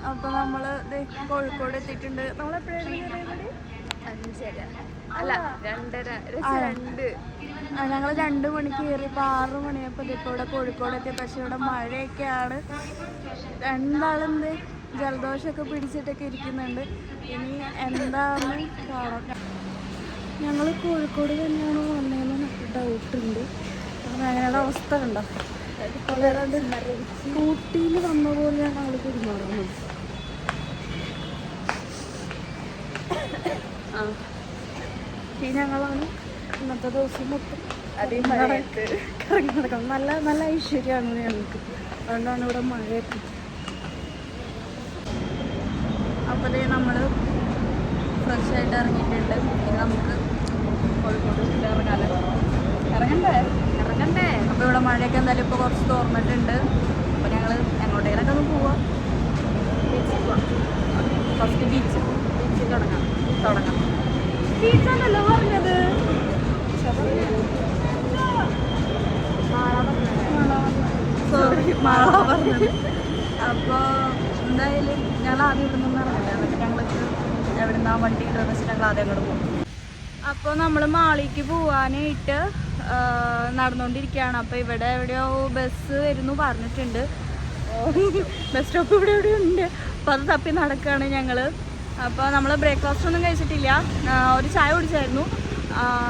അപ്പോൾ നമ്മൾ കോഴിക്കോട് എത്തിയിട്ടുണ്ട്. നമ്മളെപ്പോഴായിരുന്നു? 5:30 അല്ല 2:30. ഞങ്ങൾ 2 മണിക്ക് കയറി. ഇപ്പോൾ 6 മണിയപ്പോൾ ഇപ്പോൾ ഇവിടെ കോഴിക്കോട് എത്തി. പക്ഷേ ഇവിടെ മഴയൊക്കെയാണ്. രണ്ടാളെന്ത് ജലദോഷമൊക്കെ പിടിച്ചിട്ടൊക്കെ ഇരിക്കുന്നുണ്ട്. ഇനി എന്താണെന്ന് കാണാം. ഞങ്ങൾ കോഴിക്കോട് തന്നെയാണ് വന്നതെന്ന് ഡൗട്ടുണ്ട്. അങ്ങനെയുള്ള അവസ്ഥ ഉണ്ടോ? സ്കൂട്ടിയിൽ വന്ന പോലെയാണ് ആൾ പെരുമാറുന്നത്. ഈ ഞങ്ങളാണ് ഇന്നത്തെ ദിവസം മൊത്തം കറങ്ങി നടക്കണം. നല്ല ഐശ്വര്യമാണ് ഞങ്ങൾക്ക്. അതുകൊണ്ടാണ് ഇവിടെ മഴയൊക്കെ. അപ്പോൾ നമ്മൾ ഫ്രഷ് ആയിട്ട് ഇറങ്ങിയിട്ടുണ്ട്. ഇനി നമുക്ക് കോഴിക്കോട് ഇറങ്ങണ്ടേ. അപ്പോൾ ഇവിടെ മഴയൊക്കെ എന്തായാലും ഇപ്പോൾ കുറച്ച് തോർന്നിട്ടുണ്ട്. അപ്പോൾ ഞങ്ങൾ എങ്ങോട്ടേലൊക്കെ ഒന്ന് പോവാം. ബീച്ചിൽ പോവാം. ഫസ്റ്റ് ബീച്ചിൽ തുടങ്ങാം. ബീച്ചാണല്ലോ പറഞ്ഞത്. സോറി, മാള പറഞ്ഞത്. അപ്പോൾ എന്തായാലും ഞങ്ങൾ ആദ്യം ഇവിടെ നിന്ന് ഇറങ്ങട്ടെ. എന്നിട്ട് ഞങ്ങൾക്ക് എവിടെ നിന്നാ വണ്ടി ഇടുമെന്ന് വെച്ചിട്ട് ഞങ്ങൾ ആദ്യം അങ്ങോട്ട് പോകും. അപ്പോൾ നമ്മൾ മാളിക്ക് പോവാനായിട്ട് നടന്നുകൊണ്ടിരിക്കുകയാണ്. അപ്പോൾ ഇവിടെ എവിടെയോ ബസ് വരുന്നു പറഞ്ഞിട്ടുണ്ട്. ബസ് സ്റ്റോപ്പ് ഇവിടെ ഉണ്ട്. അപ്പോൾ അത് തപ്പി നടക്കുകയാണ് ഞങ്ങൾ. അപ്പോൾ നമ്മൾ ബ്രേക്ക്ഫാസ്റ്റ് ഒന്നും കഴിച്ചിട്ടില്ല. ഒരു ചായ കുടിച്ചായിരുന്നു.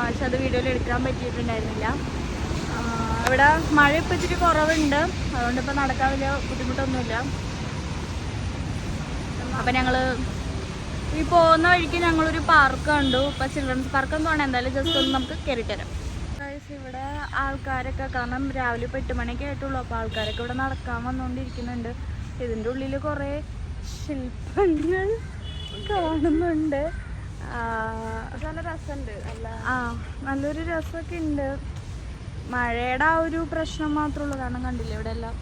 പക്ഷെ അത് വീഡിയോയിൽ എടുക്കാൻ പറ്റിയിട്ടുണ്ടായിരുന്നില്ല. ഇവിടെ മഴ ഇപ്പോൾ ഇച്ചിരി കുറവുണ്ട്. അതുകൊണ്ട് ഇപ്പോൾ നടക്കാൻ വലിയ ബുദ്ധിമുട്ടൊന്നുമില്ല. അപ്പം ഞങ്ങൾ ഈ പോകുന്ന വഴിക്ക് ഞങ്ങളൊരു പാർക്ക് കണ്ടു. ഇപ്പോൾ ചിൽഡ്രൻസ് പാർക്ക് എന്ന് പറഞ്ഞാൽ എന്തായാലും ജസ്റ്റ് ഒന്ന് നമുക്ക് കയറിയിട്ട് വരാം. ഇവിടെ ആൾക്കാരൊക്കെ, കാരണം രാവിലെ ഇപ്പോൾ 8 മണിയൊക്കെ ആയിട്ടുള്ളൂ. അപ്പോൾ ആൾക്കാരൊക്കെ ഇവിടെ നടക്കാൻ വന്നുകൊണ്ടിരിക്കുന്നുണ്ട്. ഇതിൻ്റെ ഉള്ളിൽ കുറേ ശില്പങ്ങൾ കാണുന്നുണ്ട്. നല്ല രസമുണ്ട്. നല്ലൊരു രസമൊക്കെ ഉണ്ട്. മഴയുടെ ആ ഒരു പ്രശ്നം മാത്രമേ ഉള്ളൂ. കാരണം കണ്ടില്ലേ ഇവിടെ എല്ലാം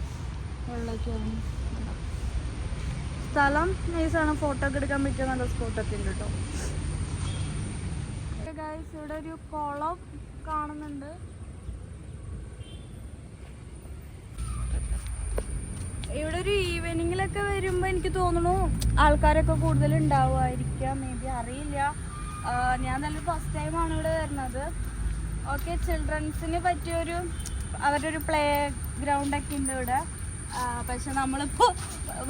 വെള്ളമൊക്കെയാണ്. സ്ഥലം നൈസാണ്. ഫോട്ടോ ഒക്കെ എടുക്കാൻ പറ്റിയ നല്ല സ്പോട്ടൊക്കെ ഉണ്ട് കേട്ടോ. ഗൈസ്, ഇവിടെ ഒരു കുളം കാണുന്നുണ്ട്. ഇവിടെ ഒരു ഈവനിങ്ങിലൊക്കെ വരുമ്പോൾ എനിക്ക് തോന്നുന്നു ആൾക്കാരൊക്കെ കൂടുതൽ ഉണ്ടാവുമായിരിക്കാം. മേ ബി അറിയില്ല. ഞാൻ നല്ല ഫസ്റ്റ് ടൈമാണ് ഇവിടെ വരുന്നത്. ഓക്കെ, ചിൽഡ്രൻസിന് പറ്റിയൊരു അവരുടെ ഒരു പ്ലേ ഗ്രൗണ്ടൊക്കെ ഉണ്ട് ഇവിടെ. പക്ഷെ നമ്മളിപ്പോൾ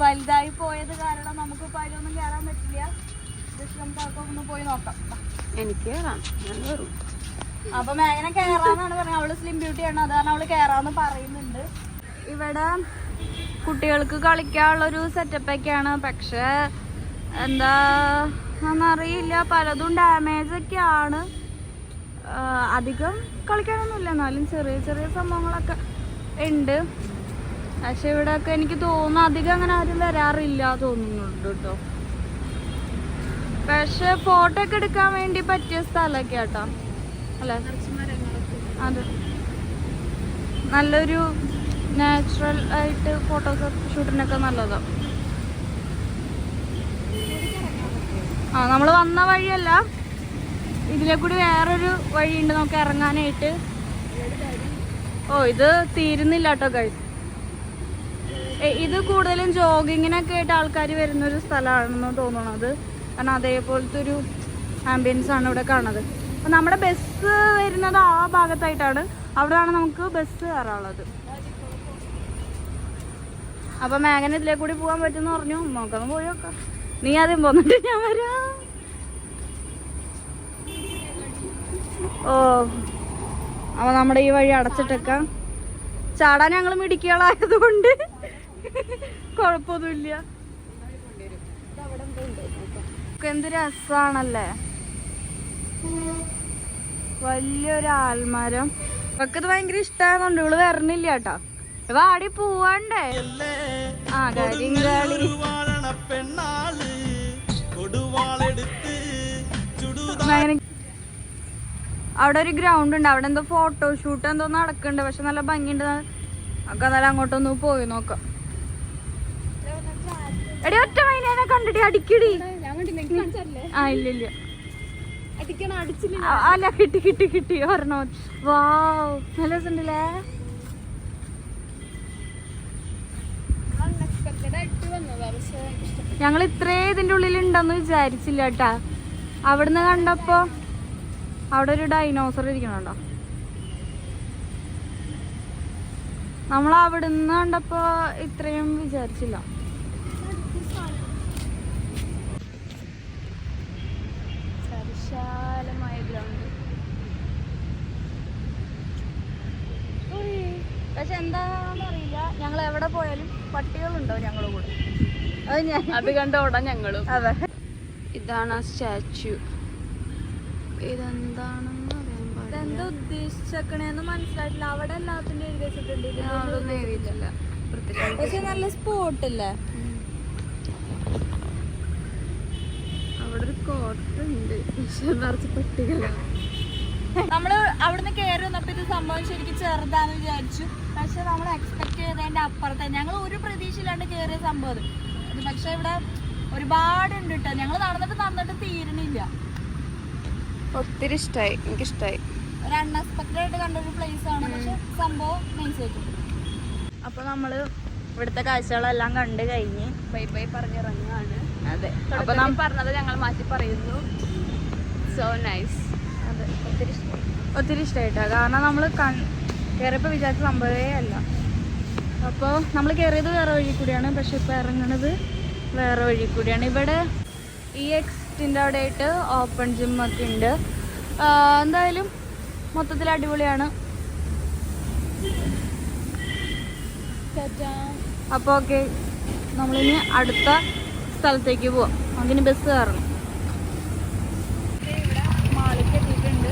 വലുതായി പോയത് കാരണം നമുക്കിപ്പോൾ അതിലൊന്നും കയറാൻ പറ്റില്ല. ജസ്റ്റ് നമുക്ക് അതൊക്കെ ഒന്ന് പോയി നോക്കാം. എനിക്ക് കയറാം, ഞാൻ കയറും. അപ്പം മേഘന കയറാന്നാണ് പറയുന്നത്. അവള് സ്ലിം ബ്യൂട്ടിയാണ്, അത് കാരണം അവള് കയറാന്ന് പറയുന്നുണ്ട്. ഇവിടെ കുട്ടികൾക്ക് കളിക്കാനുള്ളൊരു സെറ്റപ്പൊക്കെയാണ്. പക്ഷെ എന്താന്നറിയില്ല, പലതും ഡാമേജൊക്കെയാണ്. അധികം കളിക്കാനൊന്നുമില്ല, എന്നാലും ചെറിയ ചെറിയ സംഭവങ്ങളൊക്കെ ഉണ്ട്. പക്ഷെ ഇവിടെയൊക്കെ എനിക്ക് തോന്നുന്നു അധികം അങ്ങനെ ആരും വരാറില്ല തോന്നുന്നുണ്ട് കേട്ടോ. പക്ഷെ ഫോട്ടോ ഒക്കെ എടുക്കാൻ വേണ്ടി പറ്റിയ സ്ഥലമൊക്കെ കേട്ടോ അല്ലേ? അതെ, നല്ലൊരു നാച്ചുറൽ ആയിട്ട് ഫോട്ടോസ് ഷൂട്ടിനൊക്കെ നല്ലതാണ്. നമ്മൾ വന്ന വഴിയല്ല, ഇതിലെ കൂടി വേറൊരു വഴിയുണ്ട് നമുക്ക് ഇറങ്ങാനായിട്ട്. ഇത് തീരുന്നില്ല കേട്ടോ ഗൈസ്. ഇത് കൂടുതലും ജോഗിങ്ങിനൊക്കെ ആയിട്ട് ആൾക്കാർ വരുന്നൊരു സ്ഥലമാണെന്ന് തോന്നണത്. കാരണം അതേപോലത്തെ ഒരു ആംബിയൻസ് ആണ് ഇവിടെ കാണുന്നത്. അപ്പം നമ്മുടെ ബസ് വരുന്നത് ആ ഭാഗത്തായിട്ടാണ്. അവിടെയാണ് നമുക്ക് ബസ് കയറാനുള്ളത്. അപ്പം മേഘന ഇതിലേ കൂടി പോകാൻ പറ്റുമെന്ന് പറഞ്ഞു. നോക്കാന്ന് പോയി നോക്കാം. നീ ആദ്യം പോന്നിട്ട് ഞാൻ വരാം. അപ്പോൾ നമ്മുടെ ഈ വഴി അടച്ചിട്ടേക്കാം. ചാടാൻ ഞങ്ങൾ മിടിക്കുകളായത് കൊണ്ട് കുഴപ്പമൊന്നുമില്ല. എന്ത് രസാണല്ലേ, വലിയൊരു ആൽമരം. അവൾക്ക് ഇത് ഭയങ്കര ഇഷ്ടമാകുന്നുണ്ട്. ഇവള് വരണില്ല കേട്ടോ. വാടി പോവാണ്ടേ. കരിങ്കാളി. അവിടെ ഒരു ഗ്രൗണ്ട് ഉണ്ട്. അവിടെ എന്തോ ഫോട്ടോഷൂട്ട് എന്തോ നടക്കുന്നുണ്ട്. പക്ഷെ നല്ല ഭംഗിയുണ്ട്. ഒക്കെ എന്നാലും അങ്ങോട്ടൊന്ന് പോയി നോക്കാം. എടി ഒറ്റ മൈനെ കണ്ടിട്ട് അടിക്കടി. ഇല്ല അല്ല, കിട്ടി ഒരെണ്ണോ. വാവ്, നല്ല രസമുണ്ടല്ലേ. ഞങ്ങൾ ഇത്രേ ഇതിൻ്റെ ഉള്ളിൽ ഉണ്ടെന്ന് വിചാരിച്ചില്ല കേട്ടാ. അവിടുന്ന് കണ്ടപ്പോ അവിടെ ഒരു ഡൈനോസർ ഇരിക്കണുണ്ടോ. നമ്മൾ അവിടുന്ന് കണ്ടപ്പോ ഇത്രയും വിചാരിച്ചില്ല. വിശാലമായ ഗ്രൗണ്ട്. പക്ഷെ എന്താണെന്ന് അറിയില്ല, ഞങ്ങൾ എവിടെ പോയാലും പട്ടികളുണ്ടാവും ഞങ്ങളുടെ കൂടെ. അത് കണ്ട ഉടൻ ഞങ്ങളും. അതെ, ഇതാണ് ആ സ്റ്റാച്യു. ഇതെന്താണെന്ന് അറിയാൻ പാടില്ല. എന്താ ഉദ്ദേശിച്ചേക്കണേന്ന് മനസ്സിലായിട്ടില്ല. അവിടെ എല്ലാത്തിന്റെ എഴുതി വെച്ചിട്ടുണ്ട്. അതൊന്നും എഴുതിയിട്ടില്ല. പക്ഷെ നല്ല സ്പോട്ടല്ലേ. അവിടെ ഒരു കോട്ടുണ്ട്, പക്ഷെ നിറച്ച് പട്ടികളാണ്. നമ്മള് അവിടുന്ന് കയറി വന്നപ്പോ ഇത് സംഭവം ശരിക്കും ചെറുതാന്ന് വിചാരിച്ചു. പക്ഷെ നമ്മൾ എക്സ്പെക്ട് ചെയ്തതിന്റെ അപ്പുറത്തെ, ഞങ്ങൾ ഒരു പ്രതീക്ഷയില്ലാണ്ട് കയറിയ സംഭവം ഇത്. പക്ഷെ ഇവിടെ ഒരുപാടുണ്ട് കേട്ടോ. ഞങ്ങൾ നടന്നിട്ട് തീരണില്ല. ഒത്തിരി ഇഷ്ടമായി, എനിക്കിഷ്ടമായി. ഒരു അൺഎക്സ്പെക്റ്റഡ് ആയിട്ട് കണ്ടൊരു പ്ലേസ് ആണ്. പക്ഷെ സംഭവം നൈസായിട്ട്. അപ്പൊ നമ്മള് ഇവിടുത്തെ കാഴ്ചകളെല്ലാം കണ്ടു കഴിഞ്ഞ് ബൈ ബൈ പറഞ്ഞിറങ്ങാണ്. അതെ, അപ്പൊ പറഞ്ഞത് ഞങ്ങൾ മാറ്റി പറയുന്നു. So nice. അതെ, ഒത്തിരി ഇഷ്ടമായിട്ടാ. കാരണം നമ്മൾ കയറിയപ്പോൾ വിചാരിച്ച സംഭവമേ അല്ല. അപ്പോൾ നമ്മൾ കയറിയത് വേറെ വഴി കൂടിയാണ്, പക്ഷെ ഇപ്പോൾ ഇറങ്ങുന്നത് വേറെ വഴി കൂടിയാണ്. ഇവിടെ ഈ എക്സിറ്റിൻ്റെ അവിടെ ആയിട്ട് ഓപ്പൺ ജിമ്മൊക്കെ ഉണ്ട്. എന്തായാലും മൊത്തത്തിൽ അടിപൊളിയാണ്. അപ്പോൾ ഓക്കെ, നമ്മളിനി അടുത്ത സ്ഥലത്തേക്ക് പോവാം. നമുക്കിനി ബസ് കയറണം. ഇവിടെ മാളിക്ക് എത്തിയിട്ടുണ്ട്.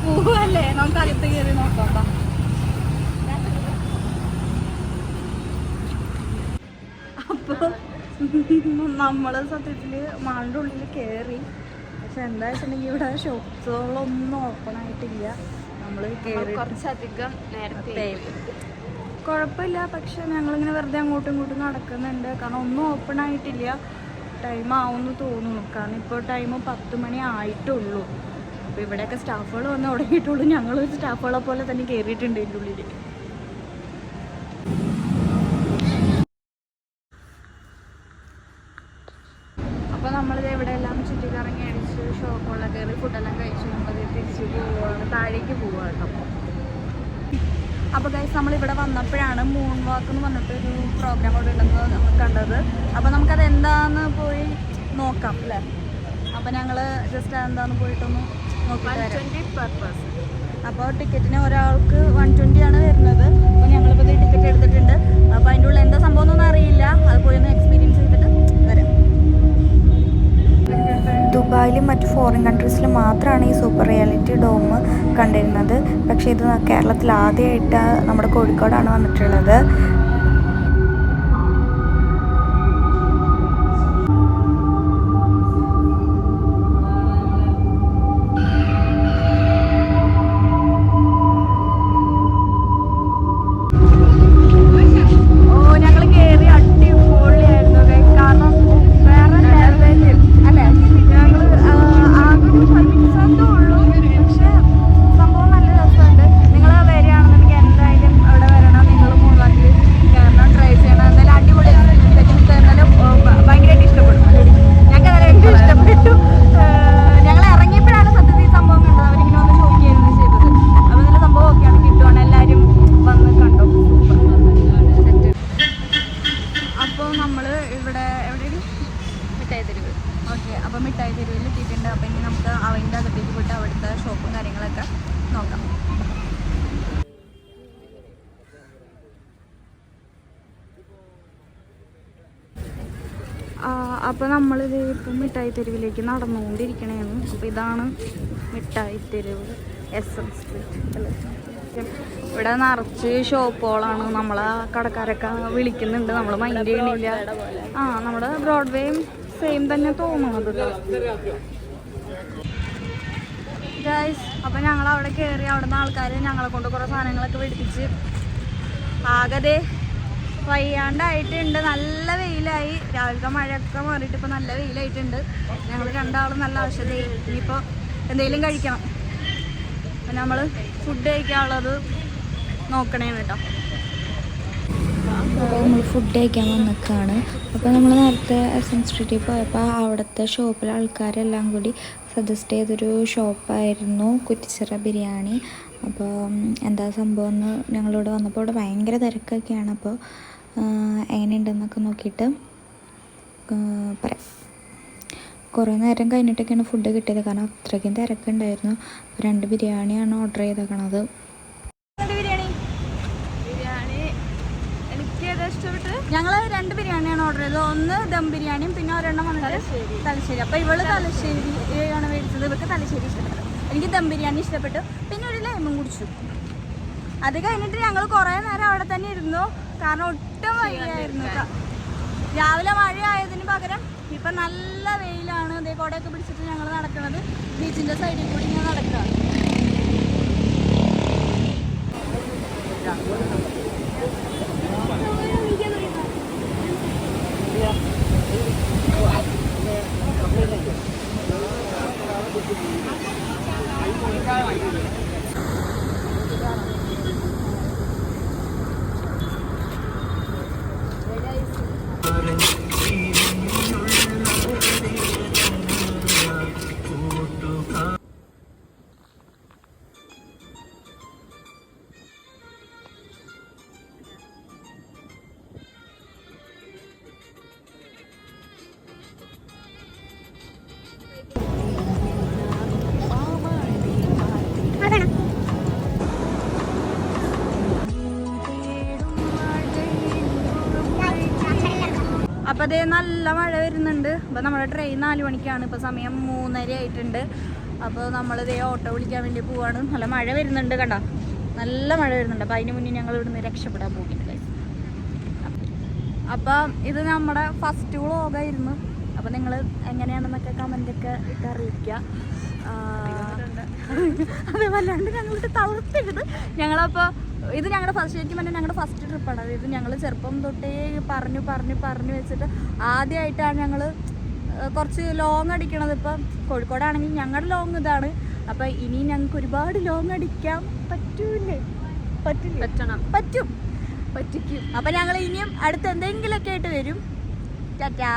പോവല്ലേ, നമുക്ക് അകത്ത് കയറി നോക്കാം. അപ്പോൾ നമ്മള് സത്യത്തില് മാളിൻ്റെ ഉള്ളിൽ കയറി. പക്ഷെ എന്താ വെച്ചിട്ടുണ്ടെങ്കിൽ ഇവിടെ ഷോപ്സുകളൊന്നും ഓപ്പൺ ആയിട്ടില്ല. നമ്മൾ കയറി കുറച്ചധികം നേരത്തെ. കുഴപ്പമില്ല, പക്ഷെ ഞങ്ങളിങ്ങനെ വെറുതെ അങ്ങോട്ടും ഇങ്ങോട്ടും നടക്കുന്നുണ്ട്. കാരണം ഒന്നും ഓപ്പൺ ആയിട്ടില്ല. ടൈം ആവുമെന്ന് തോന്നുന്നു. കാരണം ഇപ്പോൾ ടൈം 10 മണി ആയിട്ടുള്ളൂ. അപ്പോൾ ഇവിടെയൊക്കെ സ്റ്റാഫുകൾ വന്ന് തുടങ്ങിയിട്ടുള്ളൂ. ഞങ്ങൾ സ്റ്റാഫുകളെ പോലെ തന്നെ കയറിയിട്ടുണ്ട് ഇതിൻ്റെ ഉള്ളിൽ. അപ്പോൾ നമ്മളിത് ഇവിടെ എല്ലാം ചുറ്റിക്കറങ്ങി അടിച്ച് ഷോപ്പുകളിലൊക്കെ കയറി ഫുഡെല്ലാം കഴിച്ച് നമ്മളത് തിരിച്ച് പോവുകയാണ്. താഴേക്ക് പോവുക കേട്ടോ. അപ്പോൾ ഗൈസ്, നമ്മളിവിടെ വന്നപ്പോഴാണ് മൂൺ വാക്ക് എന്ന് പറഞ്ഞിട്ടൊരു പ്രോഗ്രാം അവിടെ ഉണ്ടെന്ന് നമ്മൾ കണ്ടത്. അപ്പോൾ നമുക്കത് എന്താണെന്ന് പോയി നോക്കാം അല്ലേ. അപ്പോൾ ഞങ്ങൾ ജസ്റ്റ് എന്താണെന്ന് പോയിട്ടൊന്ന് നോക്കിയിട്ട് വരാം. അപ്പോൾ ടിക്കറ്റിന് ഒരാൾക്ക് 120 ആണ് വരുന്നത്. അപ്പോൾ ഞങ്ങളിപ്പോൾ ടിക്കറ്റ് എടുത്തിട്ടുണ്ട്. അപ്പോൾ അതിൻ്റെ ഉള്ളിൽ എന്താ സംഭവം എന്നൊന്നും അറിയില്ല. അത് പോയി ഒന്ന് എക്സ്പീരിയൻസ് ചെയ്തിട്ട് വരാം. ദുബായിലും മറ്റ് ഫോറിൻ കൺട്രീസിലും മാത്രമാണ് ഈ സൂപ്പർ റിയാലിറ്റി ഡോം കണ്ടിരുന്നത്. പക്ഷേ ഇത് കേരളത്തിൽ ആദ്യമായിട്ട് നമ്മുടെ കോഴിക്കോടാണ് വന്നിട്ടുള്ളത്. അപ്പോൾ മിഠായി തെരുവിൽ എത്തിയിട്ടുണ്ട്. അപ്പോൾ ഇനി നമുക്ക് അവൻ്റെ അകത്തേക്ക് പോയിട്ട് അവിടുത്തെ ഷോപ്പും കാര്യങ്ങളൊക്കെ നോക്കാം. അപ്പോൾ നമ്മളിത് ഇപ്പം മിഠായി തെരുവിലേക്ക് നടന്നുകൊണ്ടിരിക്കണേന്ന്. അപ്പോൾ ഇതാണ് മിഠായി തെരുവ്, SM സ്ട്രീറ്റ് അല്ലേ. ഇവിടെ നിറച്ച് ഷോപ്പുകളാണ്. നമ്മളെ കടക്കാരൊക്കെ വിളിക്കുന്നുണ്ട്, നമ്മൾ മൈൻഡ് ചെയ്യണില്ല. നമ്മുടെ ബ്രോഡ്വേയും സെയിം തന്നെ തോന്നുന്നത് ഗൈസ്. അപ്പം ഞങ്ങൾ അവിടെ കയറി. അവിടെ നിന്ന് ആൾക്കാർ ഞങ്ങളെ കൊണ്ട് കുറേ സാധനങ്ങളൊക്കെ മേടിപ്പിച്ച് ആകെ വയ്യാണ്ടായിട്ടുണ്ട്. നല്ല വെയിലായി. രാവിലത്തെ മഴയൊക്കെ മാറിയിട്ട് ഇപ്പോൾ നല്ല വെയിലായിട്ടുണ്ട്. ഞങ്ങൾ രണ്ടാളും നല്ല ആവശ്യമായി. ഇനിയിപ്പോൾ എന്തെങ്കിലും കഴിക്കണം. അപ്പം നമ്മൾ ഫുഡ് കഴിക്കാനുള്ളത് നോക്കണേന്ന് കേട്ടോ. അപ്പോൾ നമ്മൾ ഫുഡ് കഴിക്കാൻ വന്നിക്കാണ്. അപ്പോൾ നമ്മൾ നേരത്തെ SM സ്ട്രീറ്റിൽ പോയപ്പോൾ അവിടുത്തെ ഷോപ്പിലെ ആൾക്കാരെല്ലാം കൂടി സജസ്റ്റ് ചെയ്തൊരു ഷോപ്പായിരുന്നു കുറ്റിച്ചിറ ബിരിയാണി. അപ്പോൾ എന്താ സംഭവം എന്ന് ഞങ്ങളിവിടെ വന്നപ്പോൾ ഇവിടെ ഭയങ്കര തിരക്കൊക്കെയാണ്. അപ്പോൾ എങ്ങനെയുണ്ടെന്നൊക്കെ നോക്കിയിട്ട് പറയാം. കുറേ നേരം കഴിഞ്ഞിട്ടൊക്കെയാണ് ഫുഡ് കിട്ടിയത്, കാരണം അത്രയ്ക്കും തിരക്കുണ്ടായിരുന്നു. 2 ബിരിയാണിയാണ് ഓർഡർ ചെയ്തേക്കണത്. ബിരിയാണി എനിക്ക് ഏതാ ഇഷ്ടപ്പെട്ട്? ഞങ്ങൾ 2 ബിരിയാണിയാണ് ഓർഡർ ചെയ്തത്. ഒന്ന് ദം ബിരിയാണിയും പിന്നെ ഒരെണ്ണം വന്നിട്ട് തലശ്ശേരി. അപ്പോൾ ഇവള് തലശ്ശേരിയാണ് മേടിച്ചത്. ഇവർക്ക് തലശ്ശേരി ഇഷ്ടപ്പെട്ടു. എനിക്ക് ദം ബിരിയാണി ഇഷ്ടപ്പെട്ടു. പിന്നെ ഒരു ലൈമും കുടിച്ചു. അത് കഴിഞ്ഞിട്ട് ഞങ്ങൾ കുറേ നേരം അവിടെ തന്നെ ഇരുന്നു, കാരണം ഒട്ടും വയ്യായിരുന്നു. രാവിലെ മഴ ആയതിന് പകരം ഇപ്പം നല്ല വെയിലാണ്. അതേ കോടയൊക്കെ പിടിച്ചിട്ട് ഞങ്ങൾ നടക്കുന്നത് ബീച്ചിൻ്റെ സൈഡിൽ കൂടി ഇങ്ങനെ നടക്കുക. അപ്പോൾ അതേ നല്ല മഴ വരുന്നുണ്ട്. അപ്പോൾ നമ്മുടെ ട്രെയിൻ 4 മണിക്കാണ്. ഇപ്പോൾ സമയം 3:30 ആയിട്ടുണ്ട്. അപ്പോൾ നമ്മളിതേ ഓട്ടോ വിളിക്കാൻ വേണ്ടി പോവാണ്. നല്ല മഴ വരുന്നുണ്ട്, കണ്ടോ, നല്ല മഴ വരുന്നുണ്ട്. അപ്പോൾ അതിന് മുന്നേ ഞങ്ങൾ ഇവിടുന്ന് രക്ഷപ്പെടാൻ പോകുന്നുണ്ട്. അപ്പം ഇത് നമ്മുടെ ഫസ്റ്റ് വ്ളോഗായിരുന്നു. അപ്പോൾ നിങ്ങൾ എങ്ങനെയാണെന്നൊക്കെ കമൻ്റൊക്കെ ഇട്ട് അറിയിക്കുക. അതെ, വല്ലാണ്ട് ഞങ്ങൾക്ക് തളർത്തരുത്. ഞങ്ങളപ്പോൾ ഇത് ഞങ്ങളുടെ ഫസ്റ്റ്, ശരിക്കും പറഞ്ഞാൽ ഞങ്ങളുടെ ഫസ്റ്റ് ട്രിപ്പാണ്. അതായത് ഞങ്ങൾ ചെറുപ്പം തൊട്ടേ പറഞ്ഞു വെച്ചിട്ട് ആദ്യമായിട്ടാണ് ഞങ്ങൾ കുറച്ച് ലോങ് അടിക്കണത്. ഇപ്പം കോഴിക്കോടാണെങ്കിൽ ഞങ്ങളുടെ ലോങ് ഇതാണ്. അപ്പം ഇനി ഞങ്ങൾക്ക് ഒരുപാട് ലോങ് അടിക്കാൻ പറ്റും. അപ്പം ഞങ്ങൾ ഇനിയും അടുത്ത് എന്തെങ്കിലുമൊക്കെ ആയിട്ട് വരും. ടാറ്റാ.